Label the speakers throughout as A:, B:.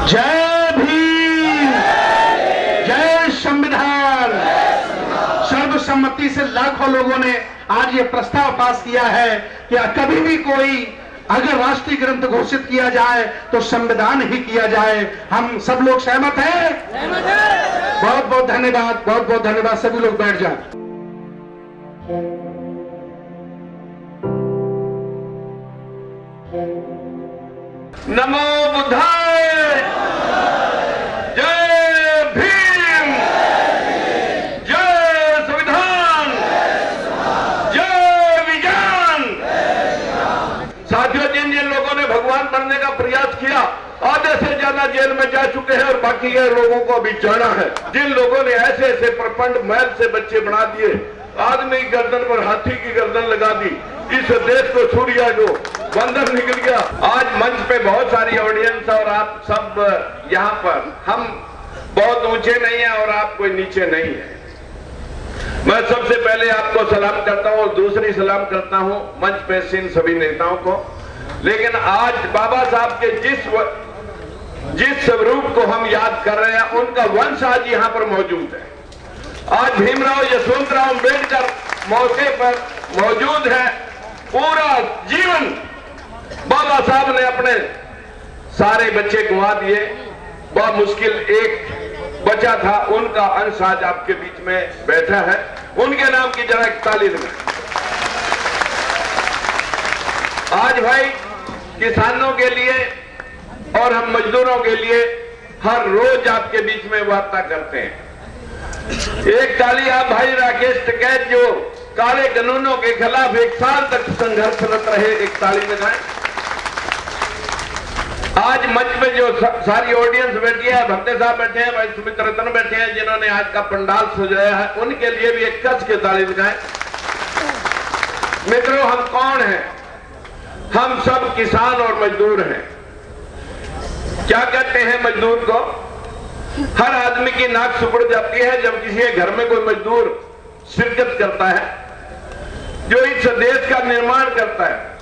A: जय भीम, जय संविधान। सर्वसम्मति से लाखों लोगों ने आज ये प्रस्ताव पास किया है कि कभी भी कोई अगर राष्ट्रीय ग्रंथ घोषित किया जाए तो संविधान ही किया जाए। हम सब लोग सहमत हैं? बहुत बहुत धन्यवाद, बहुत बहुत धन्यवाद। सभी लोग बैठ जाएं।
B: नमो बुद्धाय, जय भीम, जय संविधान, जय विज्ञान। साथियों, जिन जिन लोगों ने भगवान बनने का प्रयास किया आधे से ज्यादा जेल में जा चुके हैं और बाकी के लोगों को अभी जाना है। जिन लोगों ने ऐसे ऐसे प्रपंड महल से बच्चे बना दिए, आदमी की गर्दन पर हाथी की गर्दन लगा दी, इस देश को छुड़िया जो बंधन निकल गया। आज मंच पे बहुत सारी ऑडियंस और आप सब यहाँ पर, हम बहुत ऊंचे नहीं हैं और आप कोई नीचे नहीं है। मैं सबसे पहले आपको सलाम करता हूँ और दूसरी सलाम करता हूँ मंच पे इन सभी नेताओं को। लेकिन आज बाबा साहब के जिस स्वरूप को हम याद कर रहे हैं, उनका वंश आज यहाँ पर मौजूद है। आज भीमराव यशवंतराव अम्बेडकर मौके पर मौजूद है। पूरा जीवन बाबा साहब ने अपने सारे बच्चे गंवा दिए, बहुत मुश्किल एक बचा था, उनका अंश आज आपके बीच में बैठा है। उनके नाम की जरा एक ताली दें। आज भाई किसानों के लिए और हम मजदूरों के लिए हर रोज आपके बीच में वार्ता करते हैं। एक ताली आप भाई राकेश टिकैत जो काले कानूनों के खिलाफ 1 साल तक संघर्षरत रहे, एक ताली लगाएं। आज मंच में जो सारी ऑडियंस बैठी है, भक्ते साहब बैठे हैं, भाई सुमित रतन बैठे हैं, जिन्होंने आज का पंडाल सजाया है, उनके लिए भी एक कस के ताली लगाएं। मित्रों, हम कौन हैं? हम सब किसान और मजदूर हैं। क्या कहते हैं मजदूर को? हर आदमी की नाक सुकड़ जाती है जब किसी के घर में कोई मजदूर शिरकत करता है, जो इस देश का निर्माण करता है।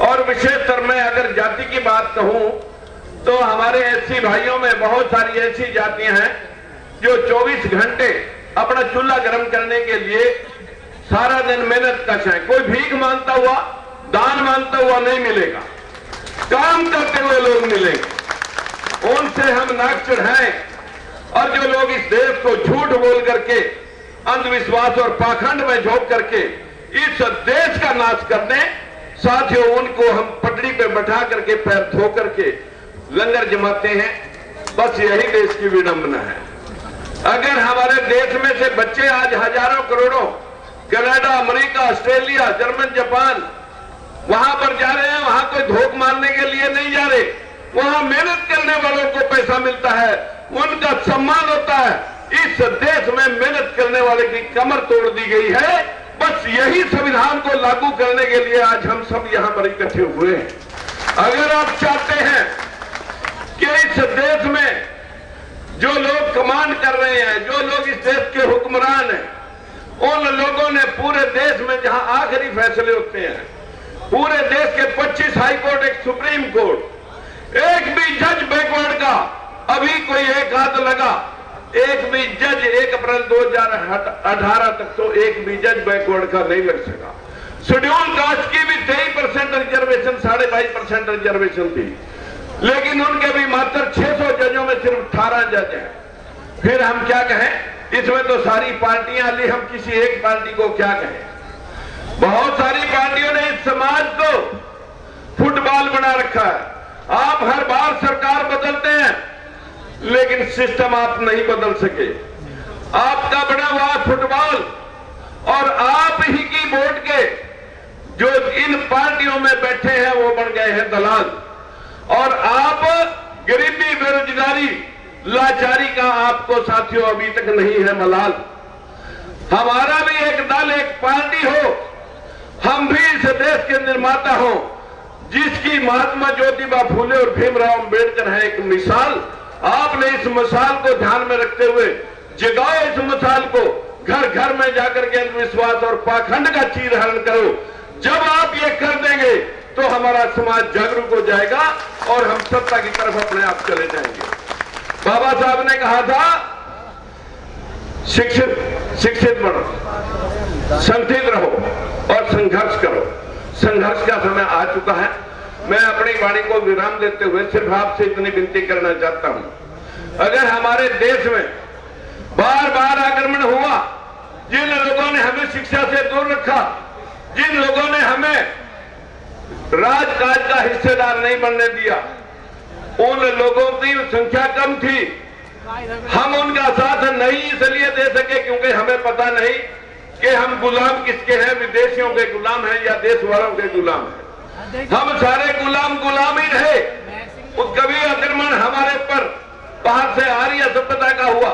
B: और विशेषकर मैं अगर जाति की बात कहूं तो हमारे एससी भाइयों में बहुत सारी ऐसी जातियां हैं जो 24 घंटे अपना चूल्हा गर्म करने के लिए सारा दिन मेहनत करते हैं। कोई भीख मांगता हुआ, दान मांगता हुआ नहीं मिलेगा, काम करते हुए लोग मिलेंगे। उनसे हम नाक चढ़ाएं। और जो लोग इस देश को झूठ बोल करके, अंधविश्वास और पाखंड में झोंक करके इस देश का नाश करते हैं, साथियों उनको हम पटड़ी पे बैठा करके पैर धो करके लंगर जमाते हैं। बस यही देश की विडंबना है। अगर हमारे देश में से बच्चे आज हजारों करोड़ों Canada, America, Australia, German, Japan वहां पर जा रहे हैं, वहां कोई धोख मारने के लिए नहीं जा रहे, वहां मेहनत करने वालों को पैसा मिलता है, उनका सम्मान होता है। इस देश में मेहनत करने वाले की कमर तोड़ दी गई है। बस यही संविधान को लागू करने के लिए आज हम सब यहां पर इकट्ठे हुए हैं। अगर आप चाहते हैं कि इस देश में जो लोग कमांड कर रहे हैं, जो लोग इस देश के हुक्मरान हैं, उन लोगों ने पूरे देश में जहां आखिरी फैसले होते हैं, पूरे देश के 25 हाई कोर्ट, एक सुप्रीम कोर्ट, एक भी जज बैकवर्ड का अभी कोई एक हाथ लगा, एक भी जज 1 अप्रैल 2018 तक तो एक भी जज बैकवर्ड का नहीं लग सका। शेड्यूल कास्ट की भी 23% रिजर्वेशन, 22.5% रिजर्वेशन थी, लेकिन उनके भी मात्र 600 जजों में सिर्फ 18 जज हैं। फिर हम क्या कहें? इसमें तो सारी पार्टियां ली, हम किसी एक पार्टी को क्या कहें? बहुत सारी पार्टियों ने इस समाज को फुटबॉल बना रखा है। आप हर बार सरकार बदलते हैं लेकिन सिस्टम आप नहीं बदल सके। आपका बना हुआ फुटबॉल और आप ही की वोट के जो इन पार्टियों में बैठे हैं वो बन गए हैं दलाल। और आप गरीबी, बेरोजगारी, लाचारी का आपको साथियों अभी तक नहीं है मलाल। हमारा भी एक दल, एक पार्टी हो, हम भी इस देश के निर्माता हो, जिसकी महात्मा ज्योतिबा फूले और भीमराव अम्बेडकर है एक मिसाल। आपने इस मिसाल को ध्यान में रखते हुए जगाओ इस मिसाल को, घर घर में जाकर के अंधविश्वास और पाखंड का चीरहरण करो। जब आप ये कर देंगे तो हमारा समाज जागरूक हो जाएगा और हम सत्ता की तरफ अपने आप चले जाएंगे। बाबा साहब ने कहा था शिक्षित बनो, संगठित रहो और संघर्ष करो। संघर्ष का समय आ चुका है। मैं अपनी वाणी को विराम देते हुए सिर्फ आपसे इतनी विनती करना चाहता हूं, अगर हमारे देश में बार बार आक्रमण हुआ, जिन लोगों ने हमें शिक्षा से दूर रखा, जिन लोगों ने हमें राजकाज का हिस्सेदार नहीं बनने दिया, उन लोगों की संख्या कम थी। हम उनका साथ नहीं इसलिए दे सके क्योंकि हमें पता नहीं कि हम गुलाम किसके हैं, विदेशियों के गुलाम हैं या देश वालों के गुलाम हैं। हम सारे गुलाम ही रहे। कभी आक्रमण हमारे पर बाहर से आर्य सभ्यता का हुआ,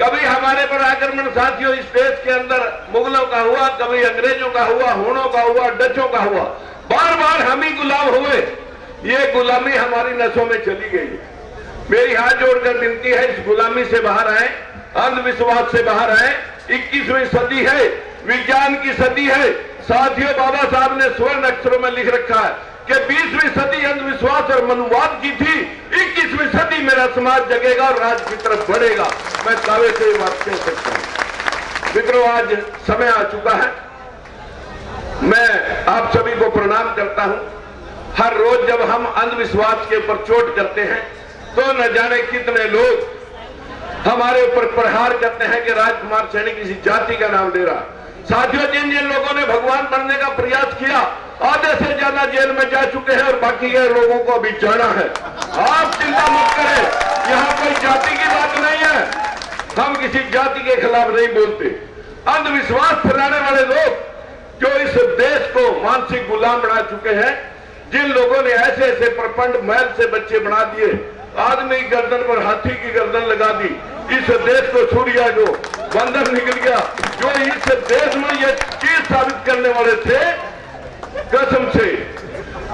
B: कभी हमारे पर आक्रमण साथियों इस देश के अंदर मुगलों का हुआ, कभी अंग्रेजों का हुआ, होनों का हुआ, डचों का हुआ। बार बार हम ही गुलाम हुए। ये गुलामी हमारी नसों में चली गई है। मेरी हाथ जोड़कर विनती है, इस गुलामी से बाहर आए, अंधविश्वास से बाहर आए। 21वीं सदी है, विज्ञान की सदी है। साथियों, बाबा साहब ने स्वर्ण अक्षरों में लिख रखा है कि 20वीं सदी अंधविश्वास और मनुवाद की थी, 21वीं सदी मेरा समाज जगेगा और राज की तरफ बढ़ेगा। मैं दावे से ये बात कह सकता हूं। मित्रों, आज समय आ चुका है। मैं आप सभी को प्रणाम करता हूं। हर रोज जब हम अंधविश्वास के ऊपर चोट करते हैं तो न जाने कितने लोग हमारे ऊपर प्रहार करते हैं कि राजकुमार सैनी किसी जाति का नाम ले रहा। साथियों, जिन जिन लोगों ने भगवान बनने का प्रयास किया, आधे से ज्यादा जेल में जा चुके हैं और बाकी के लोगों को अभी जाना है। आप चिंता मत करें, यहाँ कोई जाति की बात नहीं है। हम किसी जाति के खिलाफ नहीं बोलते। अंधविश्वास फैलाने वाले लोग जो इस देश को मानसिक गुलाम बना चुके हैं, जिन लोगों ने ऐसे ऐसे प्रपंड महल से बच्चे बना दिए, आदमी की गर्दन पर हाथी की गर्दन लगा दी, इस देश को सूर्या जो बंदर निकल गया, जो इस देश में ये चीज साबित करने वाले थे, कसम से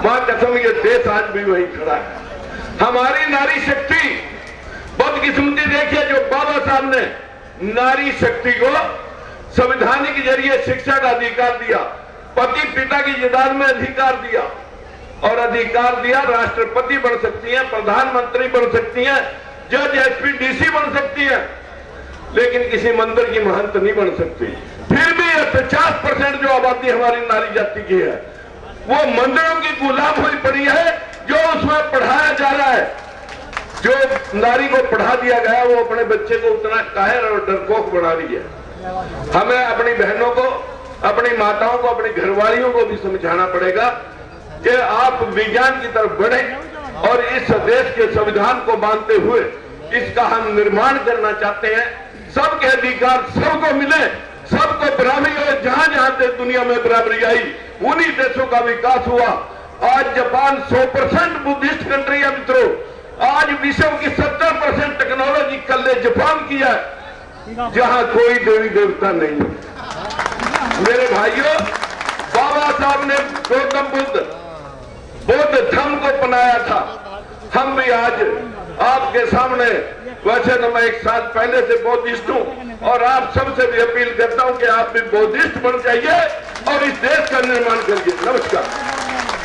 B: मां कसम, ये देश आज भी वही खड़ा है। हमारी नारी शक्ति, बदकिस्मती देखिए, जो बाबा साहब ने नारी शक्ति को संविधानिक के जरिए शिक्षा का अधिकार दिया, पति पिता की जायदाद में अधिकार दिया और अधिकार दिया, राष्ट्रपति बन सकती हैं, प्रधानमंत्री बन सकती हैं, जज एसपी डीसी बन सकती हैं, लेकिन किसी मंदिर की महंत नहीं बन सकती। फिर भी 50% जो आबादी हमारी नारी जाति की है, वो मंदिरों की गुलाम हुई पड़ी है। जो उसमें पढ़ाया जा रहा है, जो नारी को पढ़ा दिया गया, वो अपने बच्चे को उतना कायर और डरपोक बना रही है। हमें अपनी बहनों को, अपनी माताओं को, अपनी घरवालियों को भी समझाना पड़ेगा कि आप विज्ञान की तरफ बढ़ें और इस देश के संविधान को मानते हुए इसका हम निर्माण करना चाहते हैं। सबके अधिकार सबको मिले, सबको बराबरी हो। जहां जहां से दुनिया में बराबरी आई, उन्हीं देशों का विकास हुआ। आज जापान 100% बुद्धिस्ट कंट्री है मित्रों। आज विश्व की 70% टेक्नोलॉजी कल ने जापान किया है, जहां कोई देवी देवता नहीं है। मेरे भाइयों, बाबा साहब ने गौतम बौद्ध धर्म को अपनाया था। हम भी आज आपके सामने, वैसे तो मैं 1 साल पहले से बौद्धिस्ट हूं और आप सबसे भी अपील करता हूं कि आप भी बौद्धिस्ट बन जाइए और इस देश का निर्माण करिए। नमस्कार।